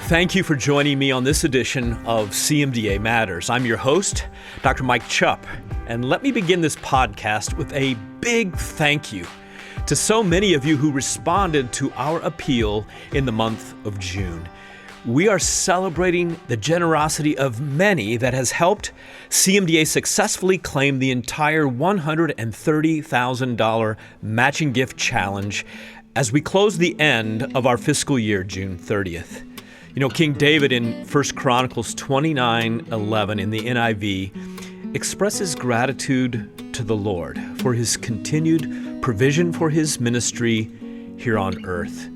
Thank you for joining me on this edition of CMDA Matters. I'm your host, Dr. Mike Chupp, and let me begin this podcast with a big thank you to so many of you who responded to our appeal in the month of June. We are celebrating the generosity of many that has helped CMDA successfully claim the entire $130,000 matching gift challenge as we close the end of our fiscal year, June 30th. You know, King David in 1 Chronicles 29:11 in the NIV expresses gratitude to the Lord for his continued provision for his ministry here on earth.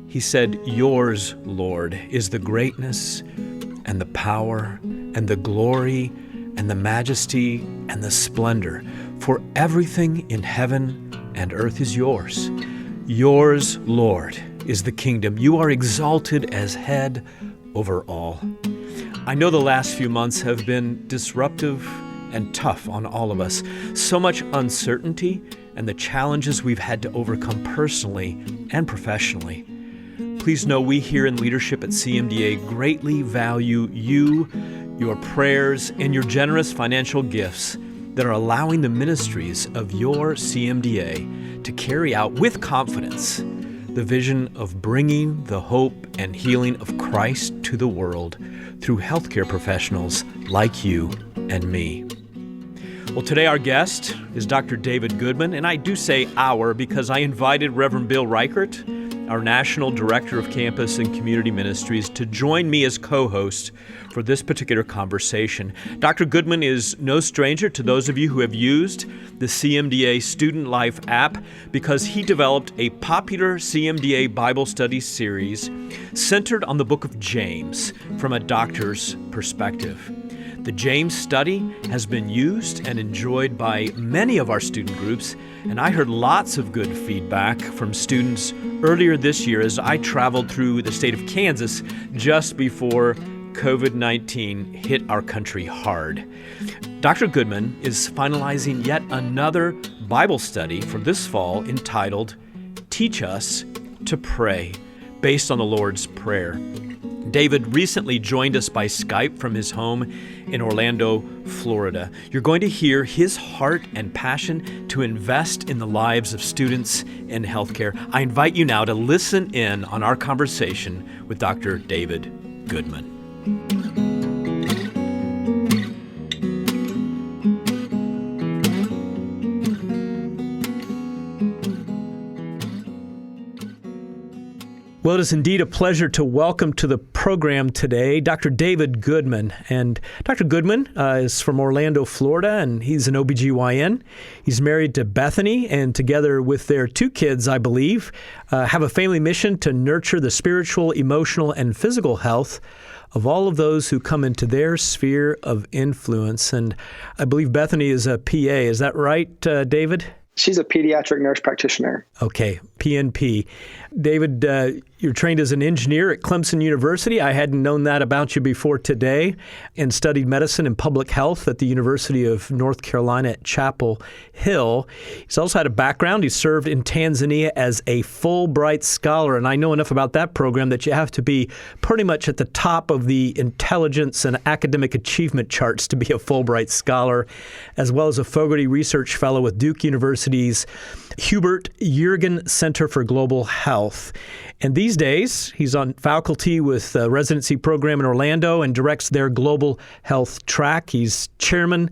He said, "Yours, Lord, is the greatness and the power and the glory and the majesty and the splendor, for everything in heaven and earth is yours. Yours, Lord, is the kingdom. You are exalted as head over all." I know the last few months have been disruptive and tough on all of us. So much uncertainty and the challenges we've had to overcome personally and professionally. Please know we here in leadership at CMDA greatly value you, your prayers, and your generous financial gifts that are allowing the ministries of your CMDA to carry out with confidence the vision of bringing the hope and healing of Christ to the world through healthcare professionals like you and me. Well, today our guest is Dr. David Goodman, and I do say our because I invited Reverend Bill Reichert, our National Director of Campus and Community Ministries, to join me as co-host for this particular conversation. Dr. Goodman is no stranger to those of you who have used the CMDA Student Life app because he developed a popular CMDA Bible study series centered on the book of James from a doctor's perspective. The James study has been used and enjoyed by many of our student groups, and I heard lots of good feedback from students earlier this year as I traveled through the state of Kansas just before COVID-19 hit our country hard. Dr. Goodman is finalizing yet another Bible study for this fall entitled Teach Us to Pray, based on the Lord's Prayer. David recently joined us by Skype from his home in Orlando, Florida. You're going to hear his heart and passion to invest in the lives of students in healthcare. I invite you now to listen in on our conversation with Dr. David Goodman. Well, it is indeed a pleasure to welcome to the program today Dr. David Goodman. And Dr. Goodman is from Orlando, Florida, and he's an OBGYN. He's married to Bethany, and together with their two kids, I believe, have a family mission to nurture the spiritual, emotional, and physical health of all of those who come into their sphere of influence. And I believe Bethany is a PA. Is that right, David? She's a pediatric nurse practitioner. Okay, PNP. David, you're trained as an engineer at Clemson University. I hadn't known that about you before today, and studied medicine and public health at the University of North Carolina at Chapel Hill. He's also had a background. He served in Tanzania as a Fulbright scholar, and I know enough about that program that you have to be pretty much at the top of the intelligence and academic achievement charts to be a Fulbright scholar, as well as a Fogarty Research Fellow with Duke University's Hubert Jurgen Center for Global Health. And these days, he's on faculty with a residency program in Orlando and directs their global health track. He's chairman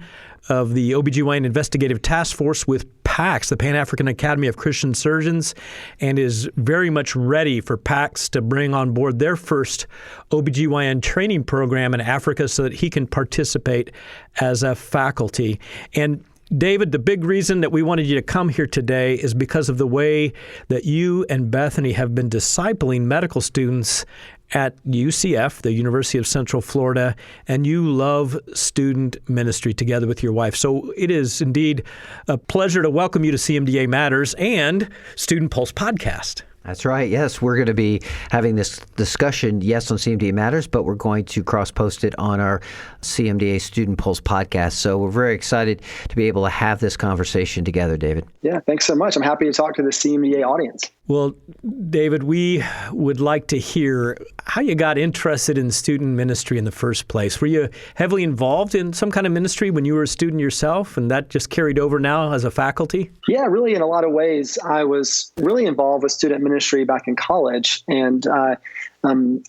of the OBGYN Investigative Task Force with PACS, the Pan-African Academy of Christian Surgeons, and is very much ready for PACS to bring on board their first OBGYN training program in Africa so that he can participate as a faculty. And David, the big reason that we wanted you to come here today is because of the way that you and Bethany have been discipling medical students at UCF, the University of Central Florida, and you love student ministry together with your wife. So it is indeed a pleasure to welcome you to CMDA Matters and Student Pulse Podcast. That's right. Yes, we're going to be having this discussion, yes, on CMDA Matters, but we're going to cross-post it on our CMDA Student Pulse podcast. So we're very excited to be able to have this conversation together, David. Yeah, thanks so much. I'm happy to talk to the CMDA audience. Well, David, we would like to hear how you got interested in student ministry in the first place. Were you heavily involved in some kind of ministry when you were a student yourself, and that just carried over now as a faculty? Yeah, really, in a lot of ways, I was really involved with student ministry back in college, and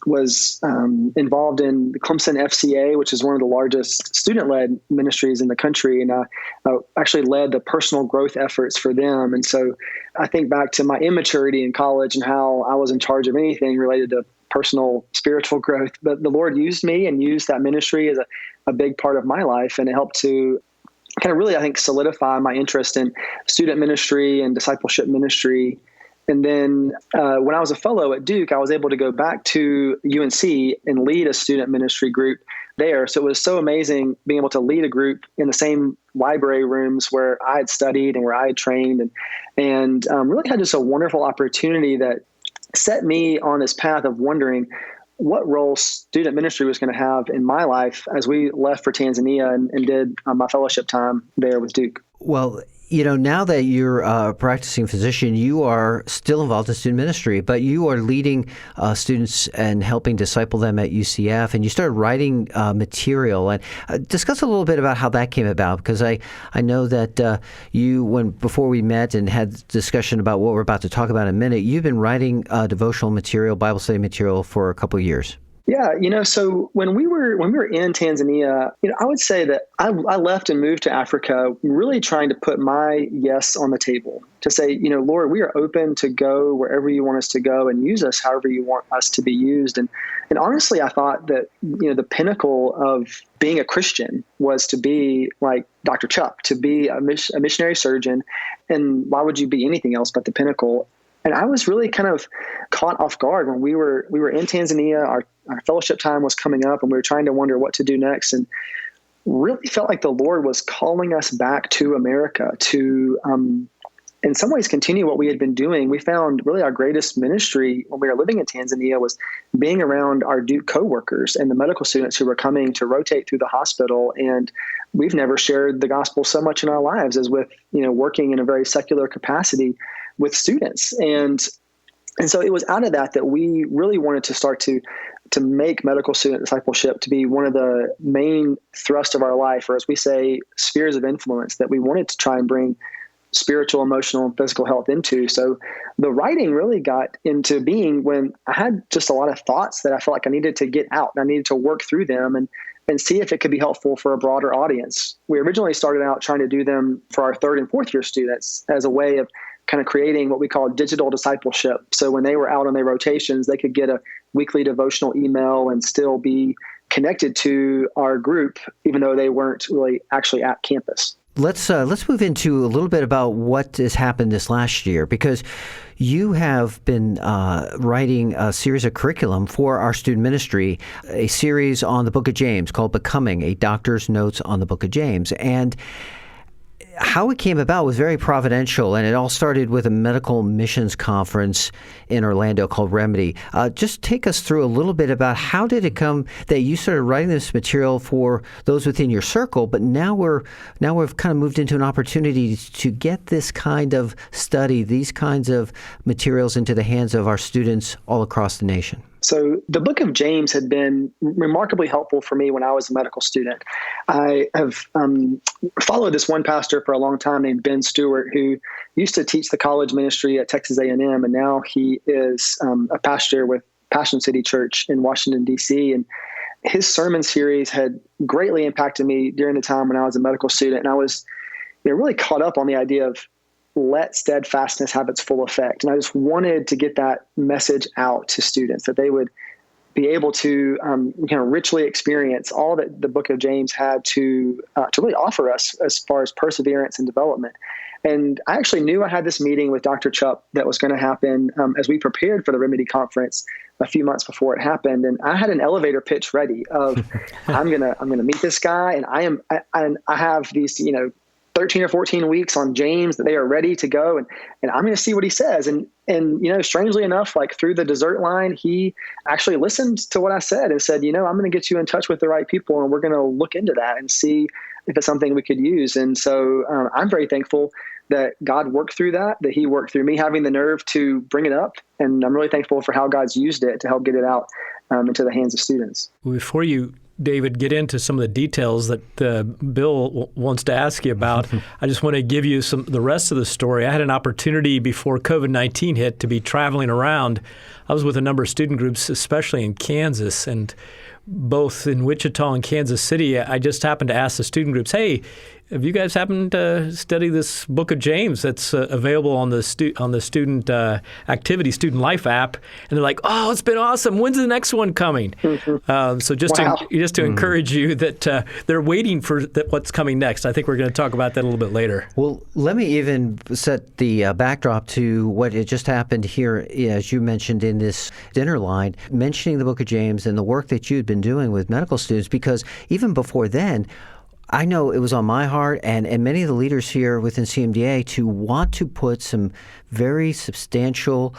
was involved in the Clemson FCA, which is one of the largest student-led ministries in the country, and actually led the personal growth efforts for them. And so I think back to my immaturity in college and how I was in charge of anything related to personal spiritual growth. But the Lord used me and used that ministry as a big part of my life, and it helped to kind of really, I think, solidify my interest in student ministry and discipleship ministry. And then when I was a fellow at Duke, I was able to go back to UNC and lead a student ministry group there. So it was so amazing being able to lead a group in the same library rooms where I had studied and where I had trained, and really had just a wonderful opportunity that set me on this path of wondering what role student ministry was going to have in my life as we left for Tanzania and did my fellowship time there with Duke. Well, now that you're a practicing physician, you are still involved in student ministry, but you are leading students and helping disciple them at UCF, and you started writing material. And discuss a little bit about how that came about, because I know that before we met and had discussion about what we're about to talk about in a minute, you've been writing devotional material, Bible study material for a couple of years. Yeah, so when we were in Tanzania, I would say that I left and moved to Africa really trying to put my yes on the table to say, Lord, we are open to go wherever you want us to go and use us however you want us to be used. And honestly, I thought that, the pinnacle of being a Christian was to be like Dr. Chupp, to be a missionary surgeon. And why would you be anything else but the pinnacle? And I was really kind of caught off guard when we were in Tanzania. Our fellowship time was coming up, and we were trying to wonder what to do next. And really felt like the Lord was calling us back to America to, in some ways, continue what we had been doing. We found really our greatest ministry when we were living in Tanzania was being around our Duke coworkers and the medical students who were coming to rotate through the hospital. And we've never shared the gospel so much in our lives as with, working in a very secular capacity with students. And so it was out of that we really wanted to start to make medical student discipleship to be one of the main thrust of our life, or as we say, spheres of influence that we wanted to try and bring spiritual, emotional, and physical health into. So the writing really got into being when I had just a lot of thoughts that I felt like I needed to get out, and I needed to work through them and see if it could be helpful for a broader audience. We originally started out trying to do them for our third and fourth year students as a way of kind of creating what we call digital discipleship. So when they were out on their rotations, they could get a weekly devotional email and still be connected to our group, even though they weren't really actually at campus. Let's move into a little bit about what has happened this last year, because you have been writing a series of curriculum for our student ministry, a series on the book of James called Becoming, a Doctor's Notes on the Book of James. And how it came about was very providential, and it all started with a medical missions conference in Orlando called Remedy. Just take us through a little bit about how did it come that you started writing this material for those within your circle, but now we've kind of moved into an opportunity to get this kind of study, these kinds of materials into the hands of our students all across the nation. So the book of James had been remarkably helpful for me when I was a medical student. I have followed this one pastor for a long time named Ben Stewart, who used to teach the college ministry at Texas A&M, and now he is a pastor with Passion City Church in Washington, D.C., and his sermon series had greatly impacted me during the time when I was a medical student, and I was really caught up on the idea of let steadfastness have its full effect. And I just wanted to get that message out to students, that they would be able to richly experience all that the book of James had to really offer us as far as perseverance and development. And I actually knew I had this meeting with Dr. Chupp that was going to happen as we prepared for the Remedy Conference a few months before it happened. And I had an elevator pitch ready of I'm gonna meet this guy, and I have these 13 or 14 weeks on James, that they are ready to go. And I'm going to see what he says. And, strangely enough, like through the dessert line, he actually listened to what I said and said, I'm going to get you in touch with the right people, and we're going to look into that and see if it's something we could use. And so I'm very thankful that God worked through that he worked through me having the nerve to bring it up. And I'm really thankful for how God's used it to help get it out into the hands of students. Before you, David, get into some of the details that Bill wants to ask you about, I just want to give you the rest of the story. I had an opportunity before COVID-19 hit to be traveling around. I was with a number of student groups, especially in Kansas, and both in Wichita and Kansas City. I just happened to ask the student groups, hey, have you guys happened to study this book of James that's available on the student activity, student life app? And they're like, oh, it's been awesome. When's the next one coming? So just to encourage you that they're waiting for what's coming next. I think we're going to talk about that a little bit later. Well, let me even set the backdrop to what had just happened here, as you mentioned in this dinner line, mentioning the book of James and the work that you'd been doing with medical students, because even before then, I know it was on my heart and many of the leaders here within CMDA to want to put some very substantial